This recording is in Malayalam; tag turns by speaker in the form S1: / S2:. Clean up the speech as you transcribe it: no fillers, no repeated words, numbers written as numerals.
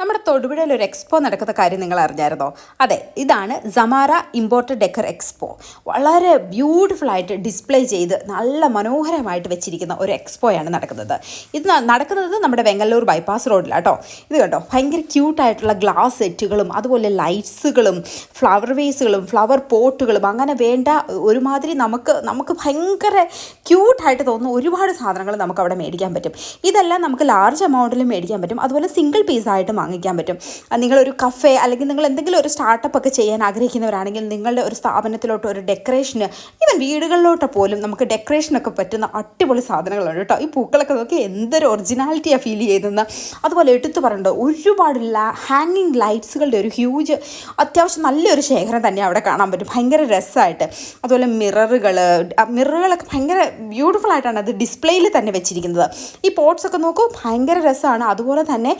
S1: നമ്മുടെ തൊടുപുഴയിൽ ഒരു എക്സ്പോ നടക്കുന്ന കാര്യം നിങ്ങൾ അറിഞ്ഞായിരുന്നോ? അതെ, ഇതാണ് സമാര ഇമ്പോർട്ടഡ് ഡെക്കർ എക്സ്പോ. വളരെ ബ്യൂട്ടിഫുൾ ആയിട്ട് ഡിസ്പ്ലേ ചെയ്ത് നല്ല മനോഹരമായിട്ട് വെച്ചിരിക്കുന്ന ഒരു എക്സ്പോയാണ് നടക്കുന്നത്. ഇത് നടക്കുന്നത് നമ്മുടെ വെങ്ങല്ലൂർ ബൈപ്പാസ് റോഡിലാട്ടോ. ഇത് കണ്ടോ, ഭയങ്കര ക്യൂട്ടായിട്ടുള്ള ഗ്ലാസ് സെറ്റുകളും അതുപോലെ ലൈറ്റ്സുകളും ഫ്ലവർ വേസുകളും ഫ്ലവർ പോട്ടുകളും അങ്ങനെ വേണ്ട ഒരുമാതിരി നമുക്ക് ഭയങ്കര ക്യൂട്ടായിട്ട് തോന്നുന്ന ഒരുപാട് സാധനങ്ങൾ നമുക്ക് അവിടെ മേടിക്കാൻ പറ്റും. ഇതെല്ലാം നമുക്ക് ലാർജ് എമൗണ്ടിൽ മേടിക്കാൻ പറ്റും. അതുപോലെ സിംഗിൾ പീസായിട്ട് വാങ്ങിക്കാൻ പറ്റും. നിങ്ങളൊരു കഫേ അല്ലെങ്കിൽ നിങ്ങൾ എന്തെങ്കിലും ഒരു സ്റ്റാർട്ടപ്പ് ഒക്കെ ചെയ്യാൻ ആഗ്രഹിക്കുന്നവരാണെങ്കിൽ നിങ്ങളുടെ ഒരു സ്ഥാപനത്തിലോട്ട് ഒരു ഡെക്കറേഷന്, ഈവൻ വീടുകളിലോട്ട് പോലും നമുക്ക് ഡെക്കറേഷനൊക്കെ പറ്റുന്ന അടിപൊളി സാധനങ്ങളുണ്ട് കേട്ടോ. ഈ പൂക്കളൊക്കെ നോക്കി എന്തൊരു ഒറിജിനാലിറ്റിയാണ് ഫീൽ ചെയ്തെന്ന്. അതുപോലെ എടുത്തു പറയേണ്ട ഒരുപാട് ഹാങ്ങിങ് ലൈറ്റ്സുകളുടെ ഒരു ഹ്യൂജ് അത്യാവശ്യം നല്ലൊരു ശേഖരം തന്നെ അവിടെ കാണാൻ പറ്റും, ഭയങ്കര രസമായിട്ട്. അതുപോലെ മിററുകളൊക്കെ ഭയങ്കര ബ്യൂട്ടിഫുൾ ആയിട്ടാണ് അത് ഡിസ്പ്ലേയിൽ തന്നെ വെച്ചിരിക്കുന്നത്. ഈ പോട്ട്സൊക്കെ നോക്കൂ, ഭയങ്കര രസമാണ്. അതുപോലെ തന്നെ